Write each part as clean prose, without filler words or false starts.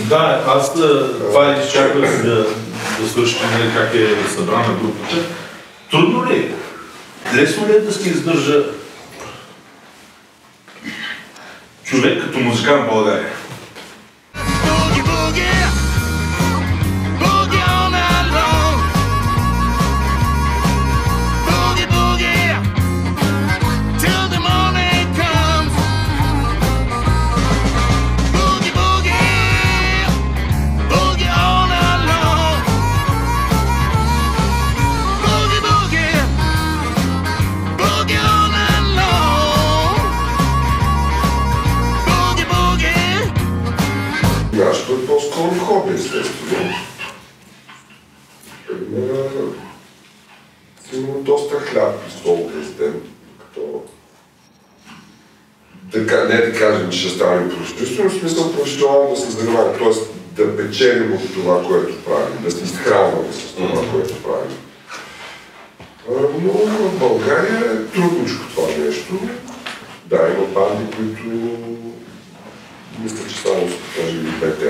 Да, аз това изчаквах да свършите как е събрана групата. Трудно ли е? Лесно ли е да се издържа човек като музикант в България? Нашето е по-скоро хобби, естествено. Има доста хляб и сол през ден, като... Не да кажем, че ще станем професионални, но в смисъл професионално да се занимаваме, т.е. да печелим от това, което правим, да се изхранваме с това, което правим. Но в България е трудничко това нещо. Да, има банди, които мисля, че само се покаже и БТ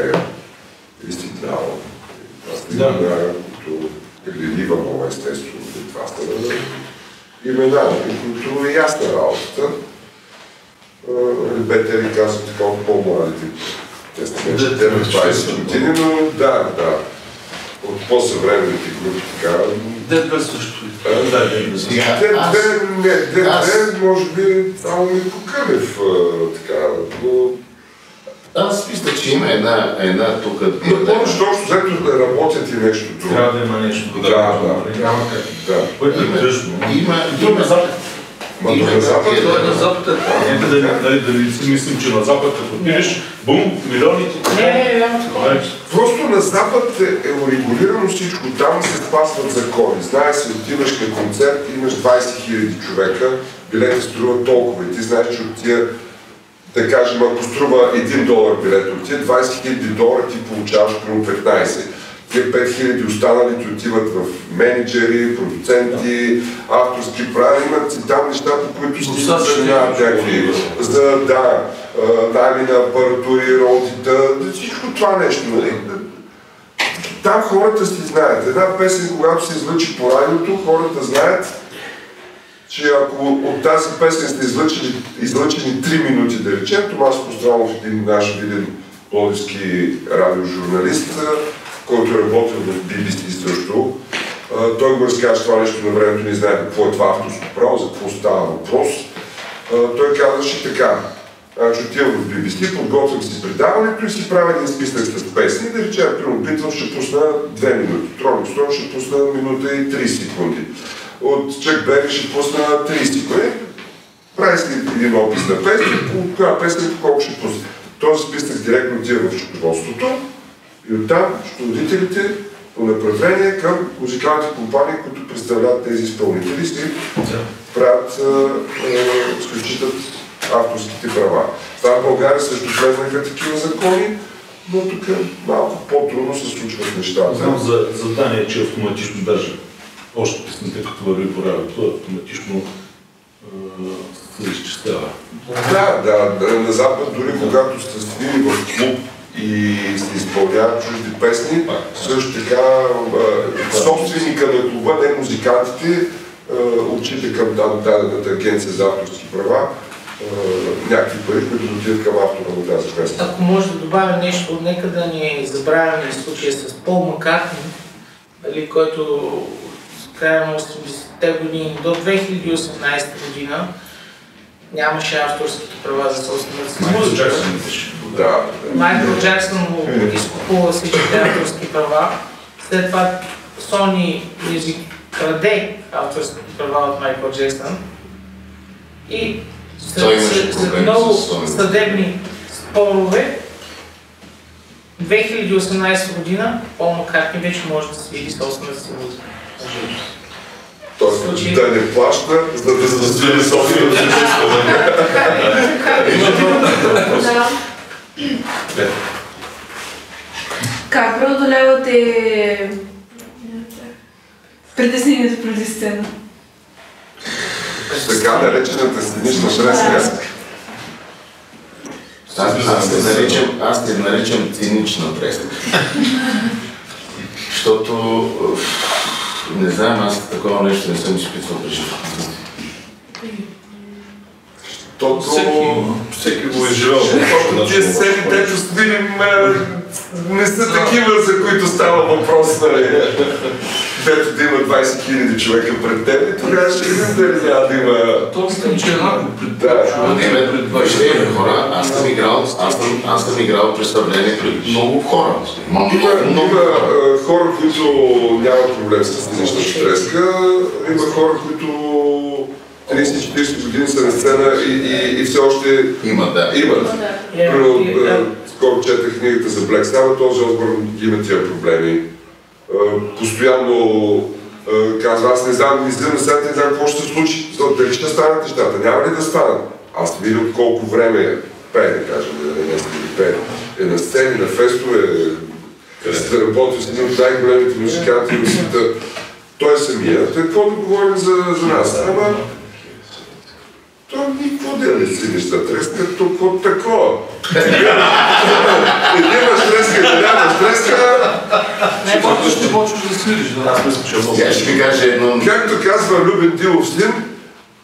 или Сигнала. Аз не знам, които гледива много естествено. Това са имена, които е ясна работата. БТ ви казват така от по-младите. Те сте вече 20 години, но да. От по-съвременните групи така. Д2 също. Д2 може би само и Покълев така, но... Аз мисля, че има една тук... Но повечето общо взето да работят и нещо друго. Трябва да има нещо. Да. Което е тъжно. Има Запад. Той е на Запад. Нека да не си мислим, че на Запад като отидеш, бум, милионите... Просто на Запад е урегулирано всичко. Там се спазват закони. Знаеш си, отиваш на концерт, имаш 20 000 човека, билети струва толкова и ти знаеш, че от тия, да кажем, ако струва $1 билет, от тия 20 000 ти получаваш примерно 15. Тия 5000 останалите отиват в менеджери, продуценти, авторски прави, имат си там неща, по които си съчиняват някакви найми на апаратури, родита, всичко това нещо, нали? Там хората си знаят. Една песен, когато се излъчи по радиото, хората знаят, че ако от тази песен сте излъчени 3 минути, да речем, Томас Костранов, един наш виден пловдивски радиожурналист, който е работил в BBC също, той го разкаже това нещо на времето, не знае какво е това авторско право, за какво става въпрос. Той казваше така, значи отивам в BBC, подготвям си предаването и си правя един списък с песни, да речем, примерно Битъл ще пусна 2 минути, Троник Стон ще пусна минута и 30 секунди, от Чак Бери ще пусна 30 секунди. Прави си един опис на песни, по коя песен колко ще пусна. Този списък директно отива в счетоводството и оттам счетоводителите по направление към музикалните компании, които представляват тези изпълнители, си правят, изключителят авторските права. Това в България също влезнаха такива закони, но тук малко по-трудно се случват нещата. Знам за Дания, че автоматично държа още песните, като върви по радиото, автоматично се изчислява. На Запад, дори когато сте свили в клуб и се изпълняват чужди песни, също така собственика на клуба, не музикантите, отчита към дадената агенция за авторски права някакви пари, които отидат към автора на тази песен. Ако може да добавя нещо, нека да не забравяме случая с Пол Маккартни, който в края на 80-те години до 2018 година нямаше авторските права за собствената си. Майкъл Джаксън му изкупува всичките авторски права. След това Sony Music краде авторските права от Майкъл Джаксън. И след много съдебни спорове, 2018 година Пол Маккартни вече може да свири собствената си музика. Тоест да не плаща, за да свири собствената си музика. Как преодолявате притеснението преди сцена? Така наречената сценична преска. Аз те наричам цинична треска. Защото, не знам, аз такова нещо не съм изпитвал при живота. Всеки го е живел. Тия сцени, дето видим, не са такива, за които става въпрос, нали? Дето да има 20 000 човека пред теб и тогава ще видим дали няма да има... Точно, че е равно пред хора, аз съм играл представление пред много хора. Има хора, които нямат проблем с сценичната треска, има хора, които 30-40 години са на сцена и все още имат. Скоро четах книгата за Black Sabbath, този Осборн има тия проблеми. Постоянно казва, аз не знам, не знам на сцената, не знам какво ще се случи. Дали ще станат нещата, няма ли да станат? Аз не видя от колко време пее, да кажем, е на сцени, на фестове, да работи с един от най-големите музиканти в света. Той е самия, какво да говорим за нас? Ама то никакво да не си неща. Треска толкова такова. Имаш треска, да нямаш треска. Не, просто ще почваш да свириш. Ще ви кажа едно... Както казва Любен Дилов син,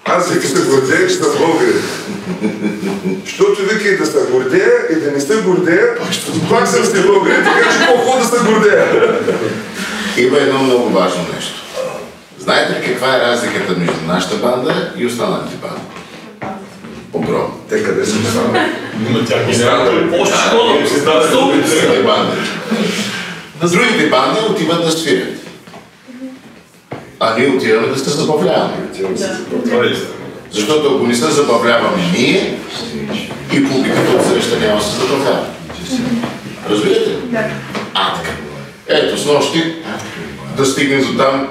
аз вика се гордея, че съм българин. Защото вика и да се гордея, и да не се гордея, пак съм се българин, така че по-хубаво да се гордея. Има едно много важно нещо. Знаете ли каква е разликата между нашата банда и останалите банди? Огромно. Те къде са останали? Другите банди отиват да свирят. А ние отиваме да се забавляваме. Защото ако не се забавляваме ние, и публиката отсреща няма да се забавлява. Разбирате ли? Така. Ето, с нощи да стигнем до там,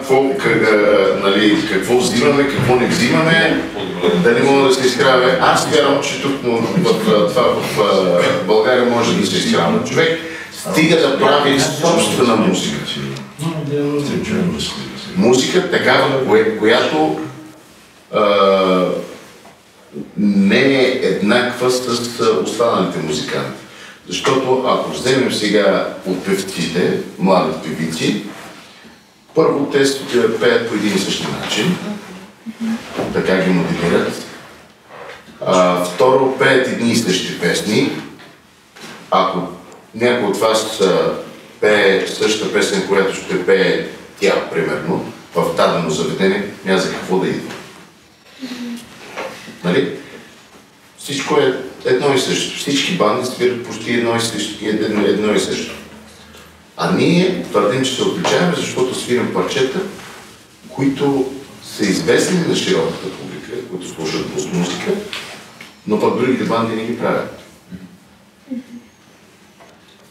какво взимаме, какво не взимаме, да не мога да се изхравя. Аз вярвам, че тук в България може да се изхравя човек, стига да прави собствена музика. Музика такава, която не е еднаква с останалите музиканти. Защото ако вземем сега от певците, младите певици, първо те пеят по един и същи начин, така ги моделират. Второ, пеят едни и същи песни. Ако някой от вас пее същата песен, която ще пее тя, примерно, в дадено заведение, няма за какво да идва. Нали? Всичко е едно и също. Всички банди свират почти едно и също. А ние твърдим, че се отличаваме, защото свирам парчета, които са известни на широката публика, които слушат пост-музика, но пък другите банди не ги правят.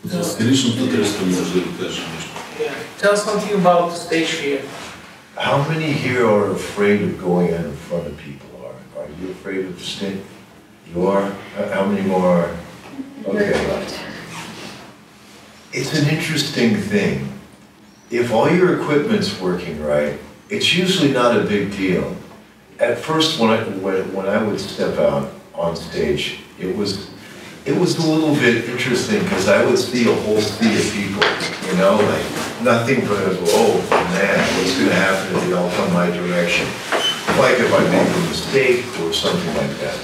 За сценичната треска може да ви кажа нещо. Tell something about the stage fear. How many here are afraid of going out in front of people? Are you afraid of the stage? You are? How many more are? Okay. It's an interesting thing. If all your equipment's working right, it's usually not a big deal. At first, when I would step out on stage, it was a little bit interesting because I would see a whole sea of people, you know, like nothing but oh man, what's going to happen if they all come my direction? Like if I make a mistake or something like that.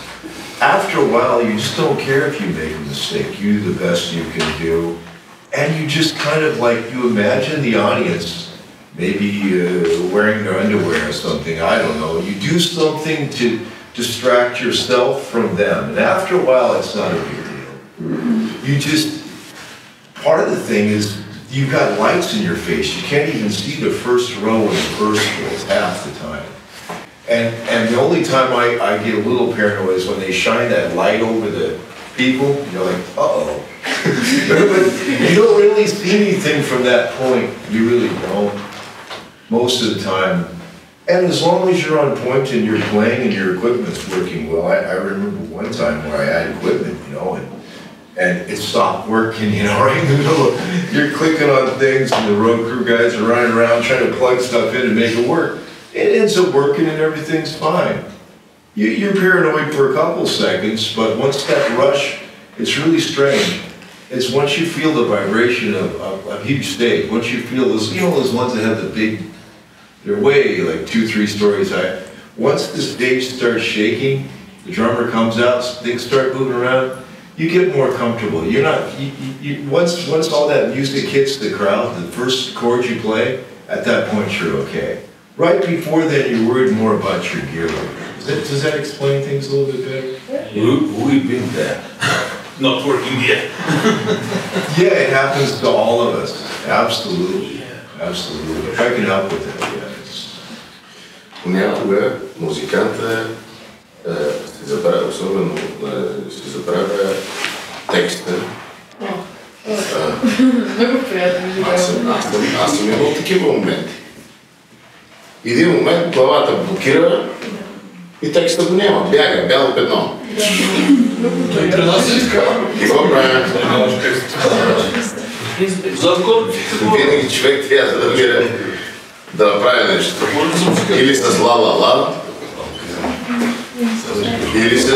After a while, you just don't care if you make a mistake. You do the best you can do. And you just kind of like, you imagine the audience maybe wearing their underwear or something, I don't know. You do something to distract yourself from them. And after a while, it's not a big deal. You just, part of the thing is, you've got lights in your face. You can't even see the first row in the first row half the time. And the only time I get a little paranoid is when they shine that light over the people. You're like, uh-oh. But you don't really see anything from that point. You really don't. Most of the time. And as long as you're on point and you're playing and your equipment's working well. I remember one time where I had equipment, you know, and it stopped working, you know, right in the middle of, you're clicking on things and the road crew guys are running around trying to plug stuff in and make it work. It ends up working and everything's fine. You're paranoid for a couple seconds, but once that rush It's really strange. It's once you feel the vibration of a huge stage, once you feel those, you know, those ones that have the big, they're way like 2-3 stories high. Once the stage starts shaking, the drummer comes out, things start moving around, you get more comfortable. You're not, once all that music hits the crowd, the first chord you play, at that point you're okay. Right before then, you're worried more about your gear. Does that explain things a little bit better? We've been there. Not working yet. Yeah, it happens to all of us. Absolutely. Absolutely. If I can help with that, yeah. Понякога музиканта се забравя, особено се забравя текста. Много приятно. Аз съм имал такива моменти. Един момент главата блокира и текста го няма. Бяга, бяло петно. Той при нас е така. И какво правя? Винаги човек трябва да намира да направи нещо. Или с ла-ла-ла, или с...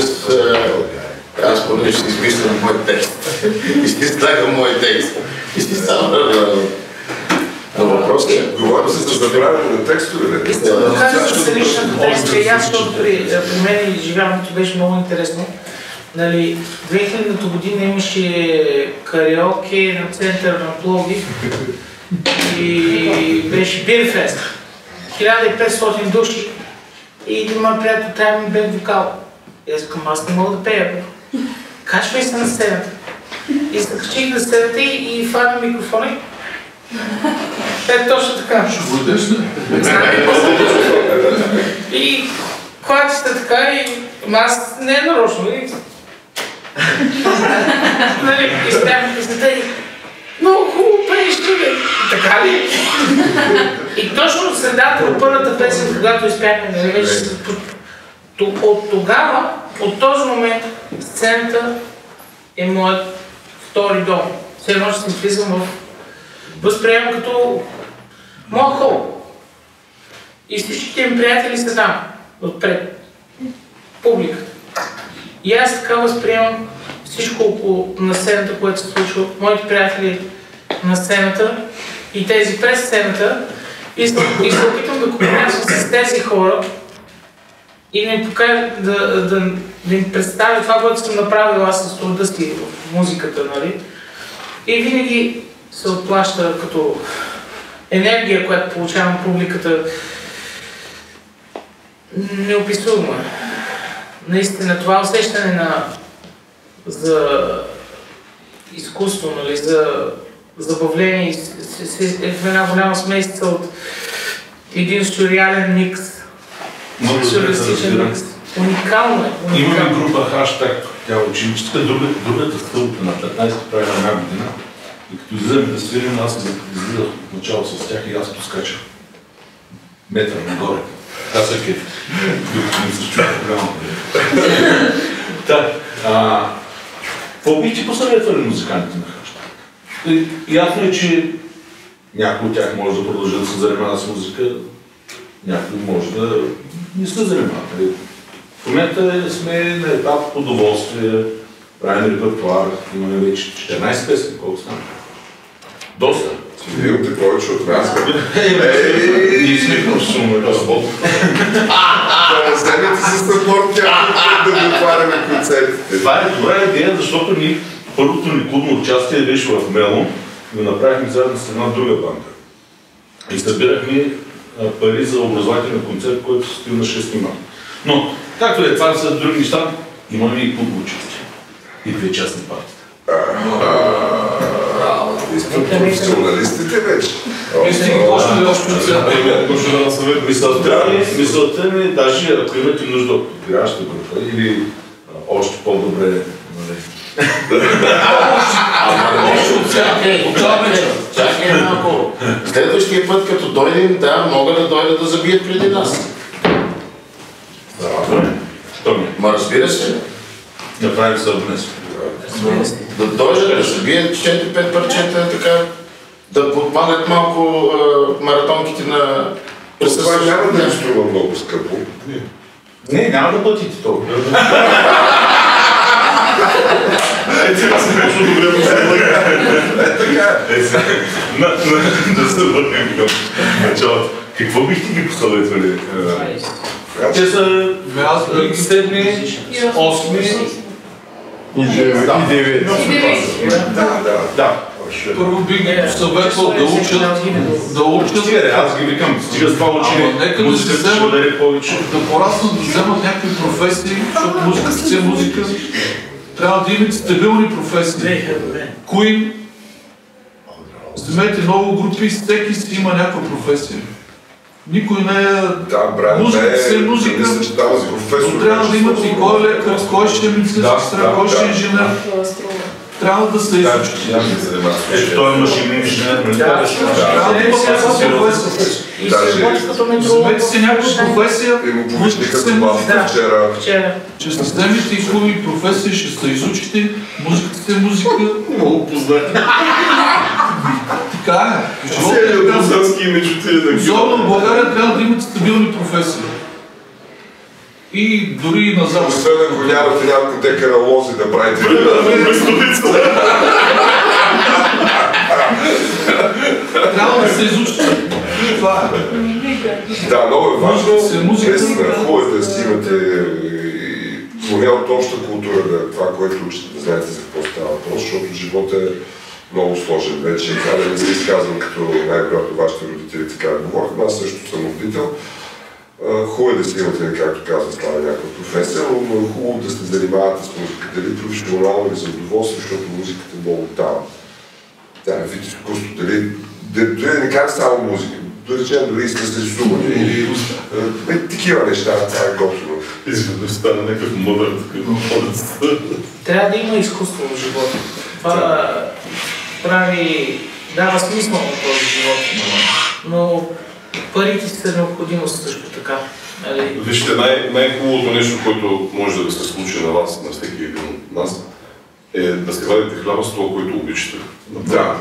Аз поне ще измислям мой текст. И ще слагам мой текст. И ще става... Но въпросът е... Говорим се за забравяне на текстове, не? Искам да кажа за личната текста и аз, защото при мен изживяването беше много интересно. 2000-та година имаше кариоке на центъра на Пловдив и беше бирфест. 1500 души и един мой приятел трябва ми бе вокал. И аз казвам, аз не мога да пея. Качвай се на сцената. И се качих на сцената и фана микрофона. Точно така. Ще бъдеш, И когато сте така и... Аз не е нарочно, и спяхме песента и... Много хубаво пееш, бе! Така ли? И точно от средата на първата песен, когато изпяхме, вече от тогава, от този момент, сцената е моят втори дом. Все едно ще се влизам в... Възприемам като моя хол. И всичките ми приятели са там, отпред. Публиката. И аз така възприемам всичко около на сцената, което се случва. Моите приятели на сцената и тези през сцената. И се опитам да комуникирам с тези хора и да им покажа, да им представя това, което съм направил аз с труда си в музиката, нали? И винаги се отплаща като енергия, която получавам публиката. Неописуемо. Наистина, това усещане за изкуство, нали, за забавление е в една голяма смесица от един сюрреален микс. Сюрреалистичен микс. Уникално е. Имаме група хаштаг, тя е ученическа, другата стълбка на 15 прави една година. И като излизаме да свирим, аз излизах от начало с тях и аз поскачах метър нагоре. Аз е кеф. Докато ми се чуя програмата. Какво бихте посъветвали музикантите на хаштаг? Ясно е, че някой от тях може да продължи да се занимава с музика, някой може да не се занимава. В момента сме на етап удоволствие, правим репертуар, имаме вече 14 песни, колко стана? Доста. Имате повече от нас. Ние сме професионални работи. Вземете се съпорт да ви отваряме концертите. Това е добра идея, защото първото ни клубно участие беше в Мело и го направихме заедно с една друга банка. И събирахме пари за образователен концерт, който се стои на 6 марта. Но, както е, това са други неща, имаме и клубно участие. И 2 частни партии. Професионалистите вече. Мисълта ми, даже ако имате нужда от подбираща група или още по-добре... Чакай малко. Следващия път, като дойдем, да, могат да дойдат да забият преди нас. Ма разбира се. Направим съвместно. Да дойдат, да забият 4-5 парчета, така, да подмагат малко маратонките на... Това няма да струва много скъпо. Не, няма да платите толкова. Да се върнем към началото. Какво бихте ги посъветвали? Те са 7, 8 и 9. Да. Първо бих ги посъветвал да учат. Аз ги викам, стига с това учение. Нека да се вземат, да пораснат, да вземат някакви професии, защото музиката си е музика. Трябва да имат стабилни професии. Кои? Вземете много групи, всеки си има някаква професия. Никой не е... Да, брат, музиката си е музика, но трябва да имат и кой е лекар, кой ще е медицинска сестра, кой ще е инженер. Трябва да се изучи. Той е машинен инженер. Трябва да има някаква професия. Вземете си някаква професия, музиката си е музика. Че ще вземете и хубави професии, ще се изучите, музиката си е музика. Много познати. Така е. Особено в България трябва да имате стабилни професии. И дори и назад. Освен ако нямате някакво дека на лози да правите. Трябва да се изучите. Това е. Да, много е важно. Наистина, хубаво е да си имате поне от обща култура, това, което учите, да знаете за какво става въпрос, защото живота е много сложен вече. Да не се изказвам като най-вероятно вашите родители така говорят. Аз също съм родител. Хубаво е да си имате, както казва Слави, някаква професия, но е хубаво да се занимавате с музика, дали професионално или за удоволствие, защото музиката е много тава. Тя е вид изкуство, дали не кажа само музика, да речем дали иска с рисуване или такива неща, това е готово. Изведнъж стане някакъв мъдър, такъв. Трябва да има изкуство в живота. Това дава смисъл на този живот, но парите са необходимост също така. Вижте, най-хубавото нещо, което може да се случи на вас, на всеки един от нас, е да се вадите хляба с това, което обичате. Да.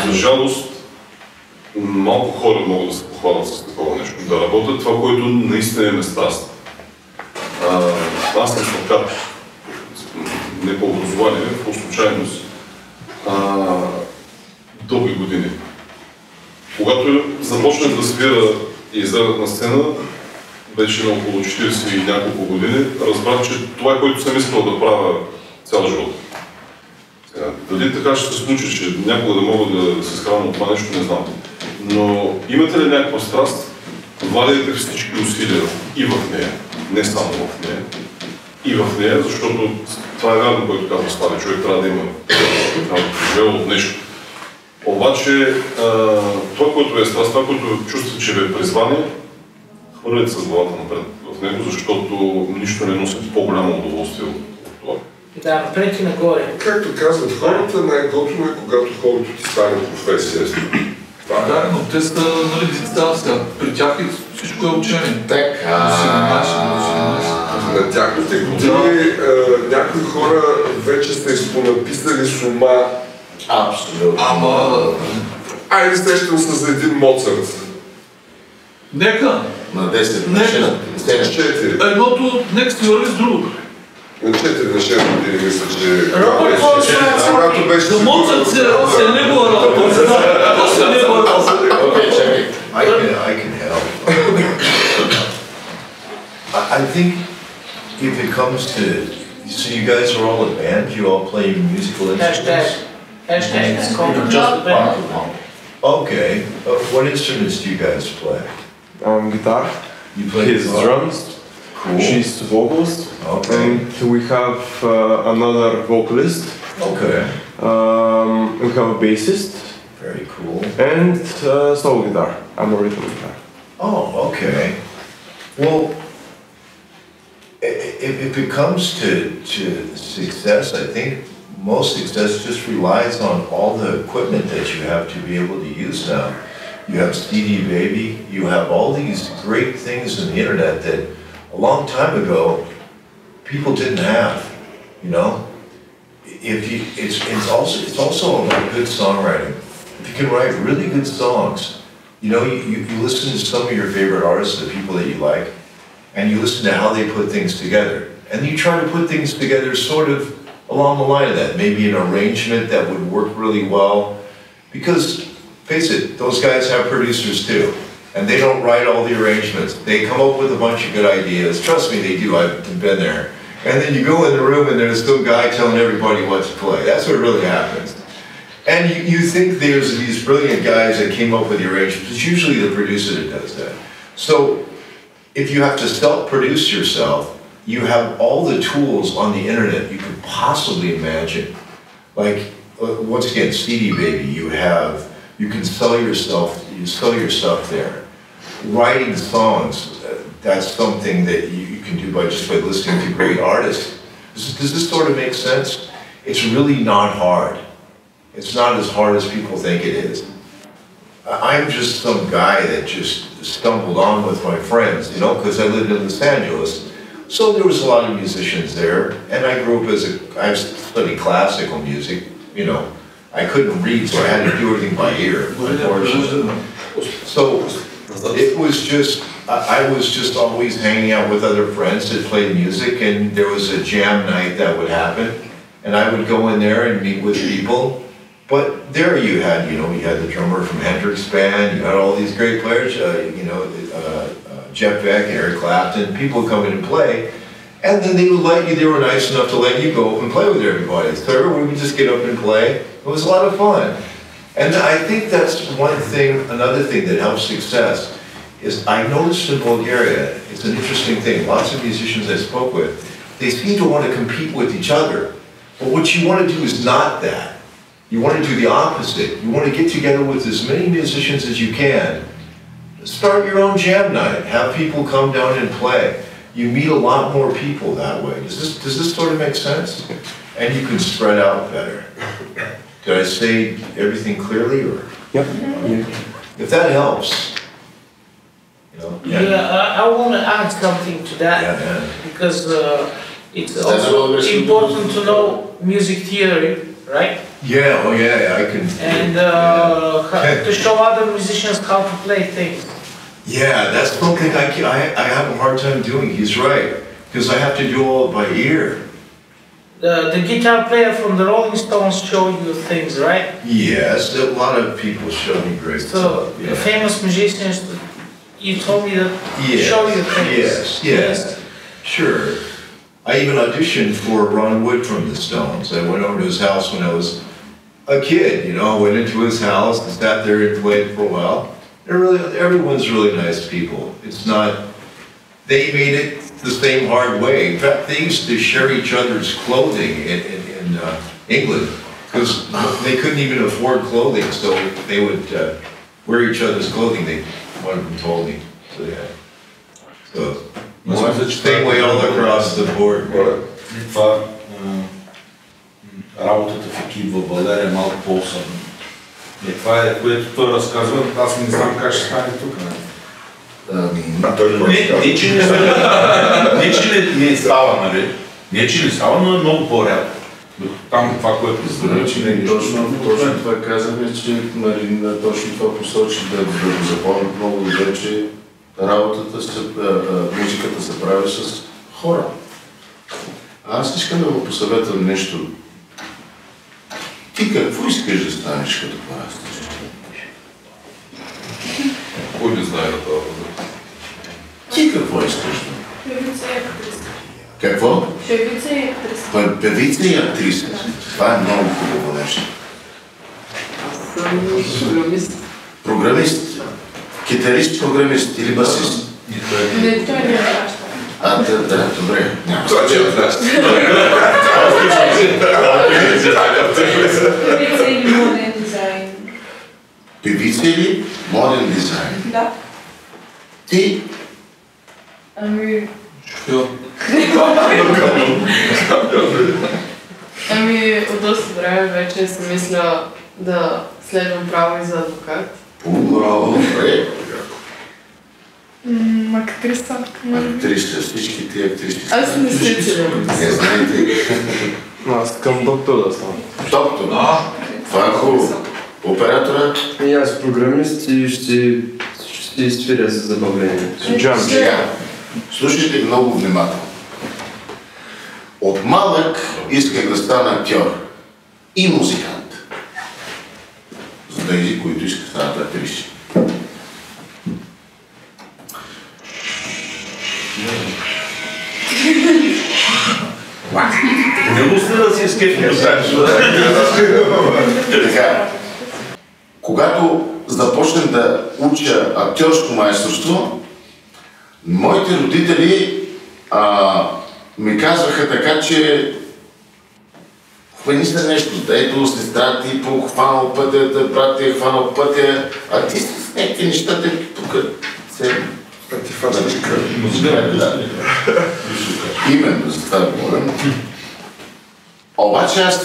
За жалост, малко хора могат да се похвалят с такова нещо. Да работят това, което наистина им е страст. Аз съм смъкар, не по образование, по случайност. Дълги години. Когато започнах да свира и излезах на сцена, вече на около 40 и няколко години, разбрах, че това е което съм искал да правя цял живот. Дали така ще се случи, че някога да мога да се схвана от това нещо, не знам. Но имате ли някаква страст, владите всички усилия и в нея, не само в нея, и в нея, защото това е вярно, което казва Слави, човек трябва да има от нещо. Обаче, това, което е страст, това, което чувствате, че ви е призвание, хвърляте с главата напред в него, защото нищо не носи по-голямо удоволствие от това. Да, напред и нагоре. Както казват хората, най-готово е, когато хобито ти стане професия. Да, но те са деца сега. При тях всичко е учение. На тяхните години някои хора вече сте изпонаписали с ума. Абсолютно. Айде срещам се за един Моцарт. Нека. На 10, на 4. Едното, нека си върви с другото. На 4 на 6 години мисля, че... Когато беше... За Моцарт се е негова работа. То се е негова работа. Okay, check it. I can help. I think if it comes to... So you guys are all a band? You all play musical instruments? It's called just a band. Okay. What instruments do you guys play? Guitar. You play his guitar? drums. Cool. She's vocalist. Okay. And we have another vocalist. Okay. We have a bassist. Very cool. And solo guitar. I'm a rhythm guitar. Oh, okay. Well, if it comes to success, I think most success just relies on all the equipment that you have to be able to use now. You have CD Baby, you have all these great things on the internet that a long time ago people didn't have, you know? It's also about good songwriting. If you can write really good songs, you know, you listen to some of your favorite artists, the people that you like, and you listen to how they put things together. And you try to put things together sort of along the line of that. Maybe an arrangement that would work really well. Because, face it, those guys have producers too. And they don't write all the arrangements. They come up with a bunch of good ideas. Trust me, they do. I've been there. And then you go in the room and there's some guy telling everybody what to play. That's what really happens. And you think there's these brilliant guys that came up with the arrangements. It's usually the producer that does that. So if you have to self-produce yourself, you have all the tools on the internet you could possibly imagine. Like, once again, CD Baby, you can sell yourself, you sell your stuff there. Writing songs, that's something that you can do just by listening to great artists. Does this sort of make sense? It's really not hard. It's not as hard as people think it is. I'm just some guy that just stumbled on with my friends, you know, because I lived in Los Angeles. So there was a lot of musicians there, and I grew up I studied classical music, you know. I couldn't read, so I had to do everything by ear, unfortunately. So it was just, I was just always hanging out with other friends that played music, and there was a jam night that would happen, and I would go in there and meet with people. But there you had the drummer from Hendrix Band, you had all these great players, Jeff Beck, Eric Clapton, people come in and play, and then they were nice enough to let you go up and play with everybody. So everyone would just get up and play. It was a lot of fun. And I think that's one thing, another thing that helps success is I noticed in Bulgaria, it's an interesting thing, lots of musicians I spoke with, they seem to want to compete with each other. But what you want to do is not that. You want to do the opposite. You want to get together with as many musicians as you can. Start your own jam night. Have people come down and play. You meet a lot more people that way. Does this sort of make sense? And you can spread out better. Did I say everything clearly, or? Yep. If that helps. You know? Yeah, I want to add something to that, because it's also important to know music theory, right? Yeah, oh yeah, I can. And to show other musicians how to play things. Yeah, that's something I have a hard time doing. He's right, because I have to do all by ear. The guitar player from the Rolling Stones showed you things, right? Yes, a lot of people show me great stuff. The famous musicians, you told me that show you things. Yes, sure. I even auditioned for Ron Wood from the Stones. I went over to his house when I was a kid, you know, went into his house, sat there and played for a while. Everyone's really nice people. It's not, they made it the same hard way. In fact, they used to share each other's clothing in England, because they couldn't even afford clothing, so they would wear each other's clothing. One of them told me. So yeah. So same way all across the board. Това работата в екип в България е малко по-особено. И това е, което той разказва, аз не знам как ще стане тук. Не, че не става, нали? Не, че не става, но е много по-рядко. Там това, което не точно това казахме, че Марина точно това посочи, да го запомнят много добре, че музиката се прави с хора. Аз искам да го посъветвам нещо. Ти какво искаш да станеш като пораснеш? Кой не знае на това? Ти какво искаш да? Певица и актриса. Какво? Певица и актриса. Певица и актриса. Това е много хубаво нещо. Аз съм програмист. Програмист? Китарист, програмист или басист? Не, той не е баща. Да, добре. Това че е баща. Певица или моден дизайн. Певица или моден дизайн? Да. Ти? От доста време вече си мисля да следвам право и за адвокат. Браво! Актриса. Актриса, всички ти актриси. Аз не се целям. Не знаете. Аз към доктор да стана. Доктор? Това е хубаво. Оператора? И аз програмист и ще изтвиря за забавление. Слушайте много внимателно. От малък исках да стана актьор и музикант. За тези, които искат да станат актриси. Не го сте да си изкефи. Така, когато започнем да уча актьорско майсторство, моите родители ми казваха така, че хвани се нещо, ето сестра ти хванал пътя, брат ти е хванал пътя, а ти с някакви неща тук се... Ти фанатика. Именно за това говорим. Обаче аз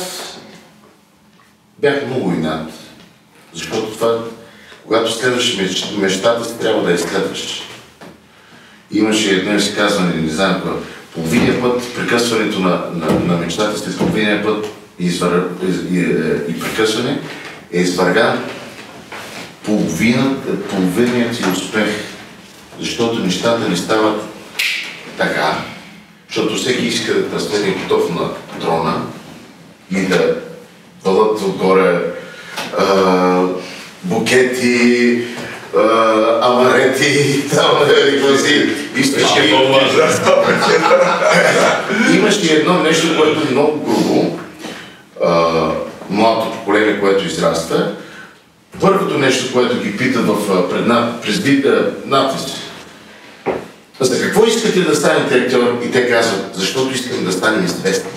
бях много инат, защото това, когато следваш мечтата си, трябва да я изследваш. Имаше едно изказване, не знам кога, половиния път прекъсването на мечтата след половиния път и прекъсване е извърган половиният си успех. Защото нещата не стават така, защото всеки иска да седне готов на трона и да валят отгоре букети, амарети, имаше едно нещо, което е много грубо, младото поколение, което израства. Първото нещо, което ги питат през надпис. За какво искате да станете актьор? И те казват, защото искам да станем известни.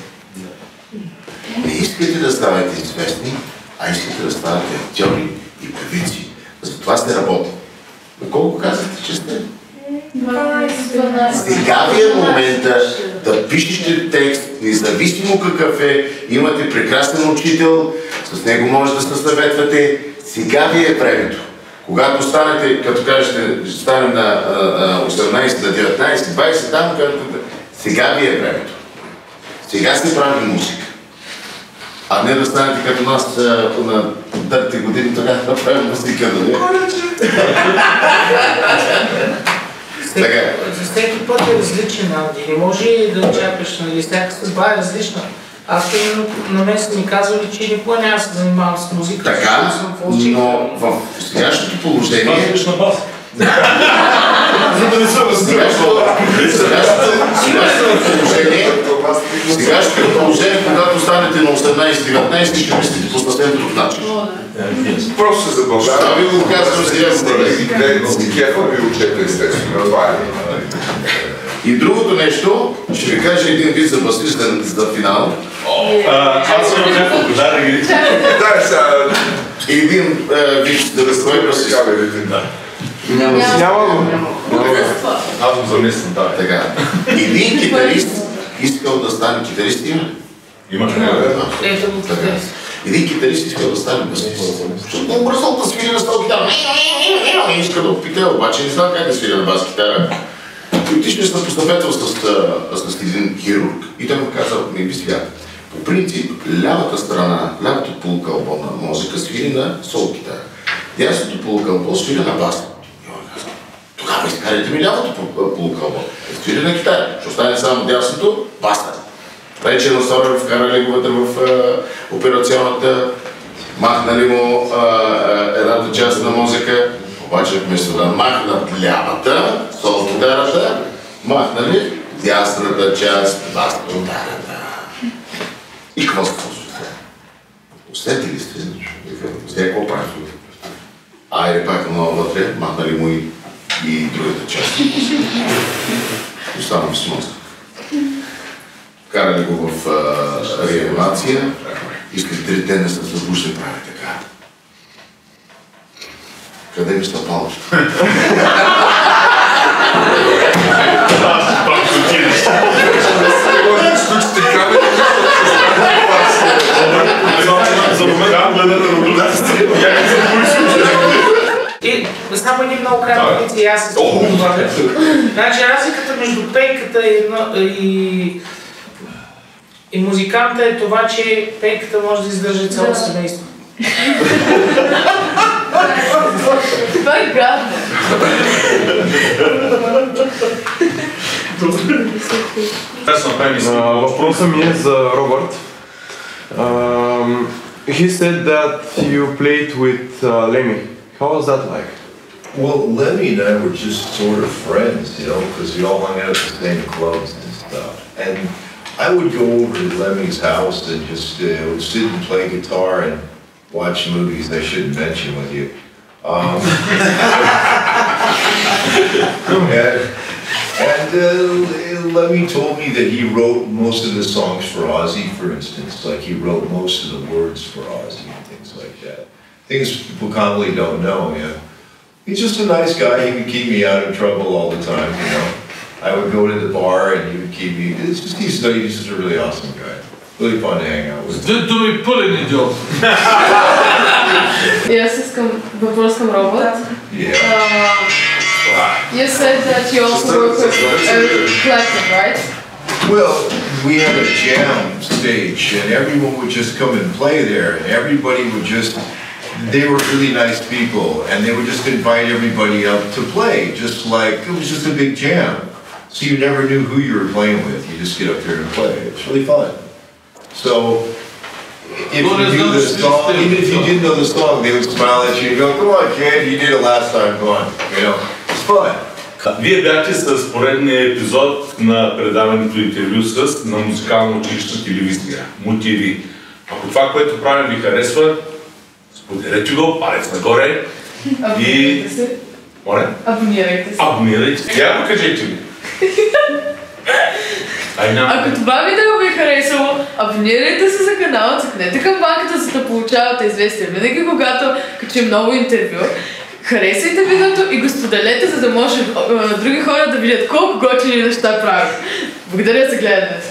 Не искате да станете известни, а искате да станете актьори и певици. Затова сте работили. На колко казахте, че сте? 12. Сега ви е момента да пишете текст, независимо какъв е, имате прекрасен учител, с него може да се съветвате. Сега ви е времето. Когато станете, като кажете, ще станем на 18, на 19, 20, там кажете, сега ви е времето. Сега се прави музика. А не да станете като нас на дърти години, тогава да правим музика, нали? За всеки път е различен, Анди. Не може да очакваш, нали? Всяка съдба е различна. Аз на мен са ми казвали, че никога няма да се занимавам с музика. Така, но в сегашното положение... Сегашното положение, когато станете на 18-19, ще мислите по съвсем друг начин. Просто се забавлява. Това ви го казвам сега с не кефа ви учете, естествено. И другото нещо, ще ви кажа един вид за басист за финал. Аз съм няколко, да ги. Да, сега... Един вид да разкой басист. Няма го. Аз го замислям, да. Така. Един китарист искал да стане китарист, има? Има. Един китарист искал да стане басист. Защото не бързал да свири на стол китара. Не иска да опита, обаче не знам как да свири на бас китара. И отишли на посъветвал с един хирург. И той му каза, ми би сега, по принцип, лявата страна, лявото полукълбо на мозъка свири на сол китара. Дясното полукълбо свири на бас. И он каза, тогава изкарайте ми лявото полукълбо. Свири на китара. Ще остане само дясното, баста. Вече на Сорер вкарали го вътре в операционната, махнали му едната част на мозъка. Обаче вместо да махнат лявата, сол китарата, махнали дясната част, бас китарата. И какво се случва? Усетили сте? Сега какво правим? Айде пак много вътре, махнали му и другата част. Останам с мозък. Карали го в реанимация и след 3 дена се забужда и прави така. Къде ми стъпало? И само един много кратък вид и аз се спомням. Значи разликата между пейката и музиканта е това, че пейката може да издържа цяло семейство. Това е гадно. Аз се направим въпросът ми е за Робърт. He said that you played with Lemmy. How was that like? Well, Lemmy and I were just sort of friends, you know, because we all hung out at the same clubs and stuff. And I would go over to Lemmy's house and just would sit and play guitar and watch movies I shouldn't mention with you. And Lemmy told me that he wrote most of the songs for Ozzy, for instance. Like he wrote most of the words for Ozzy and things like that. Things people commonly don't know, yeah. He's just a nice guy. He would keep me out of trouble all the time, you know. I would go to the bar and he would keep me. He's just a really awesome guy. Really fun to hang out with. Do we pull any job? Yes, въпрос към Робърт. You said that you also work with Eric Clapton, right? Well, we had a jam stage and everyone would just come and play there and everybody would just, they were really nice people and they would just invite everybody up to play, just like, it was just a big jam. So you never knew who you were playing with, you just get up there and play. It's really fun. So, if you knew the song, even if you didn't know the song, they would smile at you and go, come on kid, you did it last time, come on, you know. Вие бяхте с поредния епизод на предаването Интервю с на Музикална Училищна Телевизия МУТВ. Ако това, което правим, ви харесва, споделете го, палец нагоре и... Моля? Абонирайте се. Абонирайте се. Я го кажете ми. Ако това видео ви е харесало, абонирайте се за канала, цъкнете камбанката, за да получавате известия. Винаги когато качим ново интервю, харесайте видеото и го споделете, за да може други хора да видят колко готини неща правим. Благодаря за гледането.